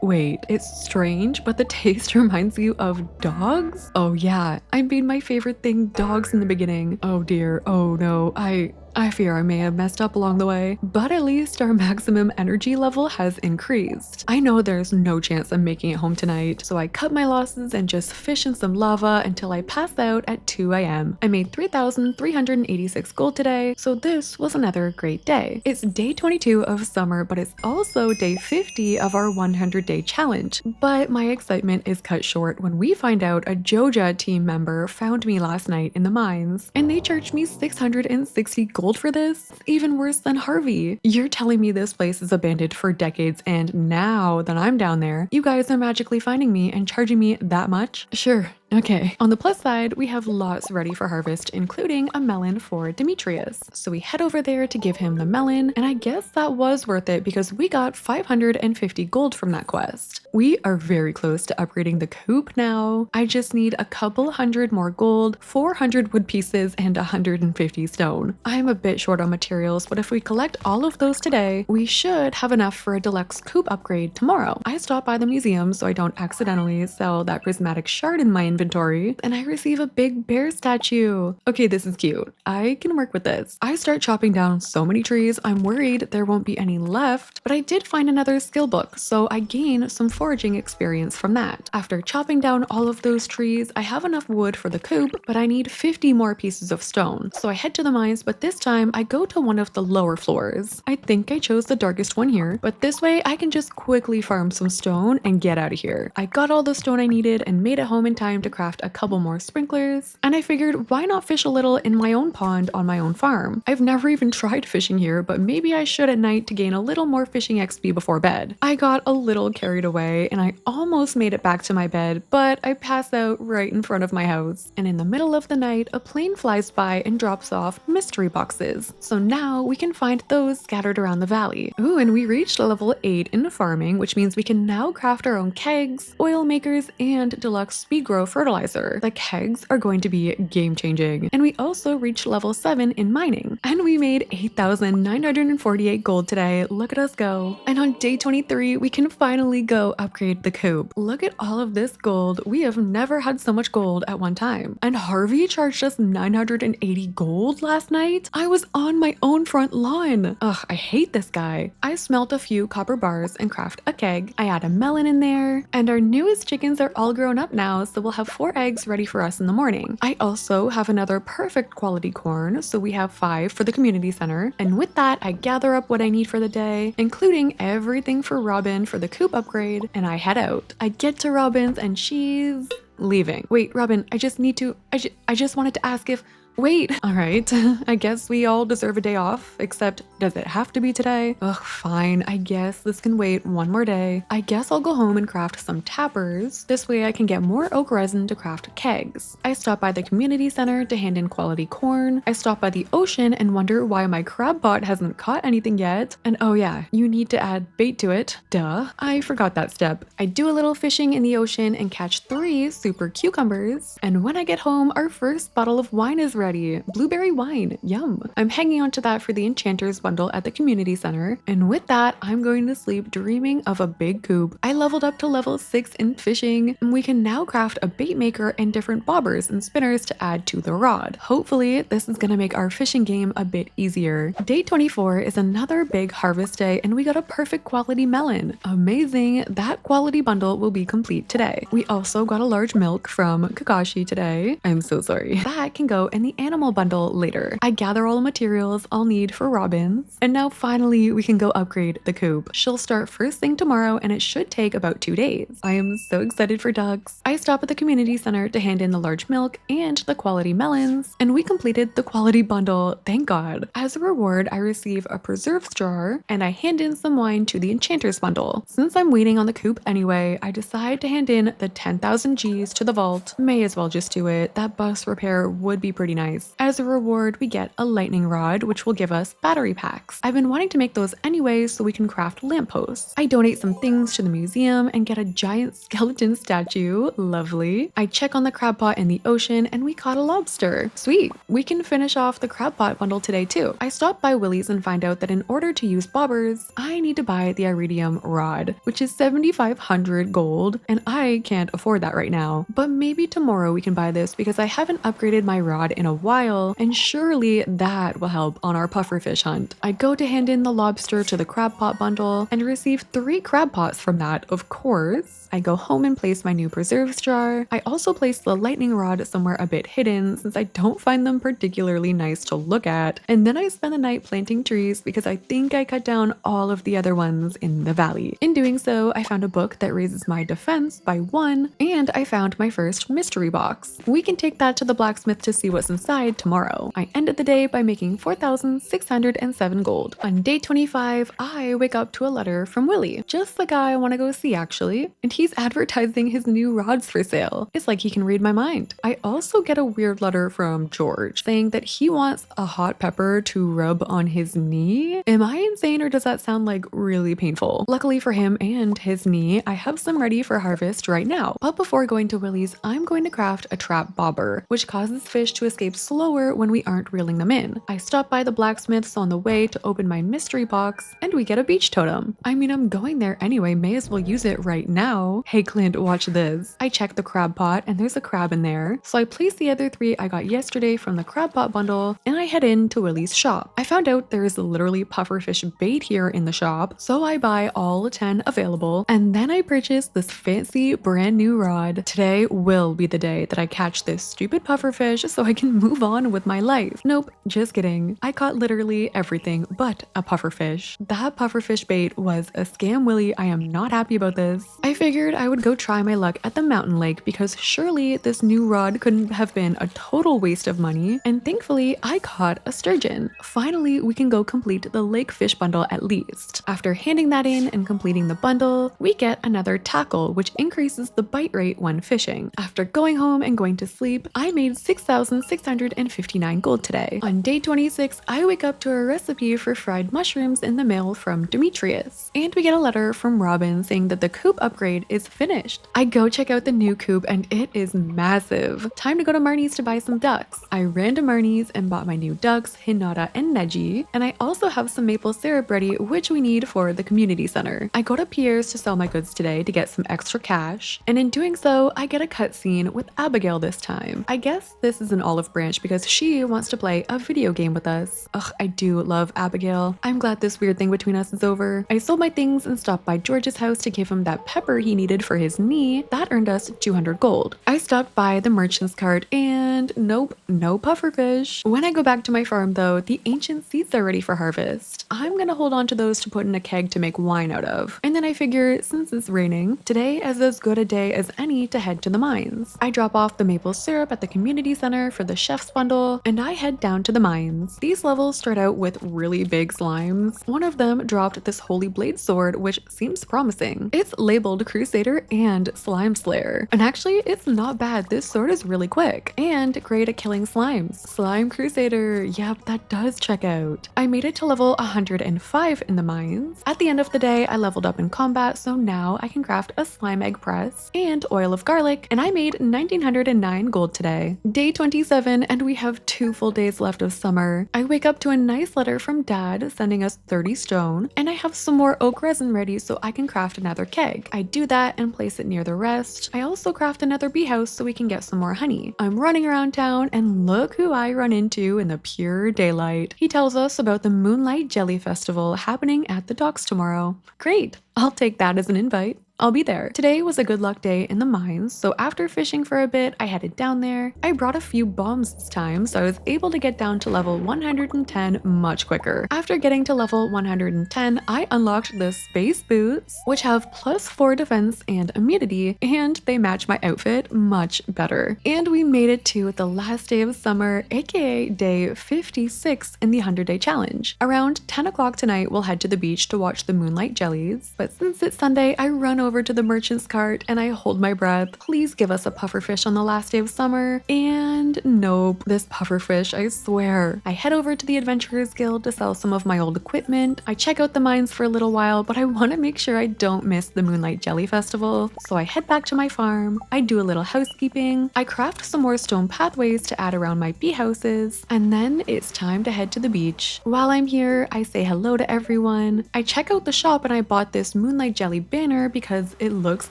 Wait, it's strange, but the taste reminds you of dogs? Oh yeah, I made my favorite thing dogs in the beginning. Oh dear, oh no, I fear I may have messed up along the way, but at least our maximum energy level has increased. I know there's no chance I'm making it home tonight, so I cut my losses and just fish in some lava until I passed out at 2 a.m. I made 3,386 gold today, so this was another great day. It's day 22 of summer, but it's also day 50 of our 100-day challenge. But my excitement is cut short when we find out a Joja team member found me last night in the mines, and they charged me 660 gold for this? Even worse than Harvey. You're telling me this place is abandoned for decades, and now that I'm down there, you guys are magically finding me and charging me that much? Sure. Okay. On the plus side, we have lots ready for harvest, including a melon for Demetrius. So we head over there to give him the melon, and I guess that was worth it because we got 550 gold from that quest. We are very close to upgrading the coop now. I just need a couple hundred more gold, 400 wood pieces, and 150 stone. I'm a bit short on materials, but if we collect all of those today, we should have enough for a deluxe coop upgrade tomorrow. I stopped by the museum so I don't accidentally sell that prismatic shard in my inventory, and I receive a big bear statue. Okay, this is cute. I can work with this. I start chopping down so many trees, I'm worried there won't be any left, but I did find another skill book, so I gain some foraging experience from that. After chopping down all of those trees, I have enough wood for the coop, but I need 50 more pieces of stone. So I head to the mines, but this time I go to one of the lower floors. I think I chose the darkest one here, but this way I can just quickly farm some stone and get out of here. I got all the stone I needed and made it home in time to craft a couple more sprinklers, and I figured why not fish a little in my own pond on my own farm. I've never even tried fishing here, but maybe I should at night to gain a little more fishing XP before bed. I got a little carried away and I almost made it back to my bed, but I passed out right in front of my house. And in the middle of the night, a plane flies by and drops off mystery boxes. So now we can find those scattered around the valley. Ooh, and we reached level 8 in farming, which means we can now craft our own kegs, oil makers, and deluxe speed grow fertilizer. The kegs are going to be game-changing. And we also reached level 7 in mining. And we made 8,948 gold today. Look at us go. And on day 23, we can finally go upgrade the coop. Look at all of this gold. We have never had so much gold at one time. And Harvey charged us 980 gold last night? I was on my own front lawn. Ugh, I hate this guy. I smelt a few copper bars and craft a keg. I add a melon in there. And our newest chickens are all grown up now, so we'll have 4 eggs ready for us in the morning. I also have another perfect quality corn, so we have 5 for the community center. And with that, I gather up what I need for the day, including everything for Robin for the coop upgrade, and I head out. I get to Robin's and she's leaving. Wait, Robin, I just wanted to ask if wait, all right, I guess we all deserve a day off, except does it have to be today? Ugh, fine, I guess this can wait one more day. I guess I'll go home and craft some tappers. This way I can get more oak resin to craft kegs. I stop by the community center to hand in quality corn. I stop by the ocean and wonder why my crab pot hasn't caught anything yet. And oh yeah, you need to add bait to it. Duh, I forgot that step. I do a little fishing in the ocean and catch 3 super cucumbers. And when I get home, our first bottle of wine is ready. Blueberry wine, yum. I'm hanging on to that for the Enchanter's bundle at the community center. And with that, I'm going to sleep dreaming of a big coop. I leveled up to level 6 in fishing, and we can now craft a bait maker and different bobbers and spinners to add to the rod. Hopefully, this is gonna make our fishing game a bit easier. Day 24 is another big harvest day, and we got a perfect quality melon. Amazing, that quality bundle will be complete today. We also got a large milk from Kakashi today. I'm so sorry. That can go in the animal bundle later. I gather all the materials I'll need for Robin's, and now finally we can go upgrade the coop. She'll start first thing tomorrow and it should take about 2 days. I am so excited for ducks. I stop at the community center to hand in the large milk and the quality melons, and we completed the quality bundle, thank God. As a reward, I receive a preserves jar and I hand in some wine to the enchanter's bundle. Since I'm waiting on the coop anyway, I decide to hand in the 10,000 G's to the vault. May as well just do it. That bus repair would be pretty nice. As a reward, we get a lightning rod, which will give us battery packs. I've been wanting to make those anyway so we can craft lampposts. I donate some things to the museum and get a giant skeleton statue. Lovely. I check on the crab pot in the ocean and we caught a lobster. Sweet. We can finish off the crab pot bundle today too. I stop by Willie's and find out that in order to use bobbers, I need to buy the iridium rod, which is 7,500 gold, and I can't afford that right now. But maybe tomorrow we can buy this because I haven't upgraded my rod in a while, and surely that will help on our pufferfish hunt. I go to hand in the lobster to the crab pot bundle and receive 3 crab pots from that, of course. I go home and place my new preserves jar. I also place the lightning rod somewhere a bit hidden since I don't find them particularly nice to look at. And then I spend the night planting trees because I think I cut down all of the other ones in the valley. In doing so, I found a book that raises my defense by 1, and I found my first mystery box. We can take that to the blacksmith to see what's inside tomorrow. I ended the day by making 4,607 gold. On day 25, I wake up to a letter from Willie. Just the guy I want to go see actually. And he's advertising his new rods for sale. It's like he can read my mind. I also get a weird letter from George saying that he wants a hot pepper to rub on his knee. Am I insane or does that sound like really painful? Luckily for him and his knee, I have some ready for harvest right now. But before going to Willie's, I'm going to craft a trap bobber, which causes fish to escape slower when we aren't reeling them in. I stop by the blacksmith's on the way to open my mystery box, and we get a beach totem. I mean, I'm going there anyway, may as well use it right now. Hey Clint, watch this. I check the crab pot and there's a crab in there, so I place the other 3 I got yesterday from the crab pot bundle and I head into Willie's shop. I found out there is literally pufferfish bait here in the shop, so I buy all 10 available and then I purchase this fancy brand new rod. Today will be the day that I catch this stupid pufferfish so I can move on with my life. Nope, just kidding. I caught literally everything but a pufferfish. That pufferfish bait was a scam, Willie. I am not happy about this. I figured I would go try my luck at the mountain lake because surely this new rod couldn't have been a total waste of money, and thankfully I caught a sturgeon. Finally, we can go complete the lake fish bundle at least. After handing that in and completing the bundle, we get another tackle, which increases the bite rate when fishing. After going home and going to sleep, I made 6,659 gold today. On day 26, I wake up to a recipe for fried mushrooms in the mail from Demetrius, and we get a letter from Robin saying that the coop upgrade is finished. I go check out the new coop and it is massive. Time to go to Marnie's to buy some ducks. I ran to Marnie's and bought my new ducks, Hinata and Neji, and I also have some maple syrup ready, which we need for the community center. I go to Pierre's to sell my goods today to get some extra cash, and in doing so, I get a cutscene with Abigail this time. I guess this is an olive branch because she wants to play a video game with us. Ugh, I do love Abigail. I'm glad this weird thing between us is over. I sold my things and stopped by George's house to give him that pepper he needed for his knee. That earned us 200 gold. I stopped by the merchant's cart and nope, no pufferfish. When I go back to my farm though, the ancient seeds are ready for harvest. I'm gonna hold on to those to put in a keg to make wine out of. And then I figure since it's raining, today is as good a day as any to head to the mines. I drop off the maple syrup at the community center for the chef's bundle and I head down to the mines. These levels start out with really big slimes. One of them dropped this holy blade sword, which seems promising. It's labeled Crusader and Slime Slayer. And actually, it's not bad. This sword is really quick and great at killing slimes. Slime Crusader, yep, that does check out. I made it to level 105 in the mines. At the end of the day, I leveled up in combat, so now I can craft a slime egg press and oil of garlic, and I made 1,909 gold today. Day 27, and we have 2 full days left of summer. I wake up to a nice letter from Dad sending us 30 stone, and I have some more oak resin ready so I can craft another keg. I do that and place it near the rest. I also craft another bee house so we can get some more honey. I'm running around town and look who I run into in the pure daylight. He tells us about the Moonlight Jelly Festival happening at the docks tomorrow. Great! I'll take that as an invite. I'll be there. Today was a good luck day in the mines, so after fishing for a bit, I headed down there. I brought a few bombs this time, so I was able to get down to level 110 much quicker. After getting to level 110, I unlocked the space boots, which have +4 defense and immunity, and they match my outfit much better. And we made it to the last day of summer, aka day 56 in the 100-day challenge. Around 10 o'clock tonight, we'll head to the beach to watch the moonlight jellies, but since it's Sunday, I run over to the merchant's cart and I hold my breath. Please give us a pufferfish on the last day of summer. And nope, this pufferfish, I swear. I head over to the Adventurers Guild to sell some of my old equipment. I check out the mines for a little while, but I want to make sure I don't miss the Moonlight Jelly Festival. So I head back to my farm. I do a little housekeeping. I craft some more stone pathways to add around my bee houses. And then it's time to head to the beach. While I'm here, I say hello to everyone. I check out the shop and I bought this Moonlight Jelly banner because it looks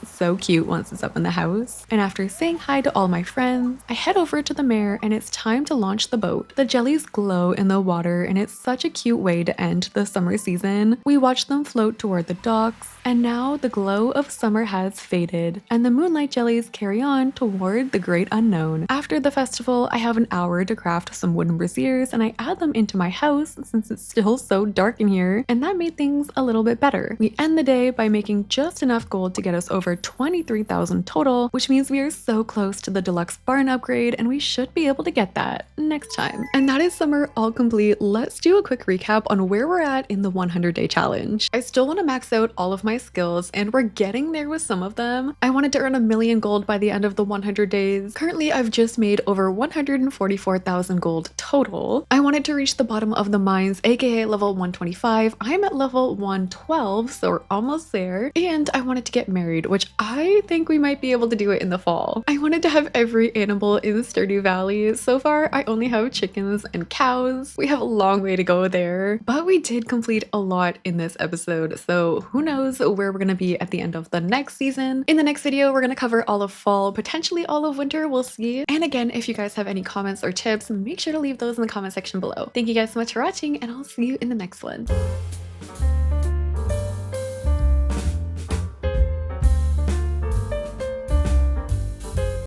so cute once it's up in the house. And after saying hi to all my friends, I head over to the mare and it's time to launch the boat. The jellies glow in the water and it's such a cute way to end the summer season. We watch them float toward the docks, and now the glow of summer has faded and the moonlight jellies carry on toward the great unknown. After the festival, I have an hour to craft some wooden braziers and I add them into my house since it's still so dark in here, and that made things a little bit better. We end the day by making just enough gold to get us over 23,000 total, which means we are so close to the deluxe barn upgrade and we should be able to get that next time. And that is summer all complete. Let's do a quick recap on where we're at in the 100-day challenge. I still want to max out all of my skills and we're getting there with some of them. I wanted to earn 1,000,000 gold by the end of the 100 days. Currently, I've just made over 144,000 gold total. I wanted to reach the bottom of the mines, aka level 125. I'm at level 112, so we're almost there. And I wanted to get married, which I think we might be able to do it in the fall. I wanted to have every animal in Stardew Valley. So far, I only have chickens and cows. We have a long way to go there, but we did complete a lot in this episode, so who knows where we're gonna be at the end of the next season. In the next video, we're gonna cover all of fall, potentially all of winter, we'll see. And again, if you guys have any comments or tips, make sure to leave those in the comment section below. Thank you guys so much for watching, and I'll see you in the next one.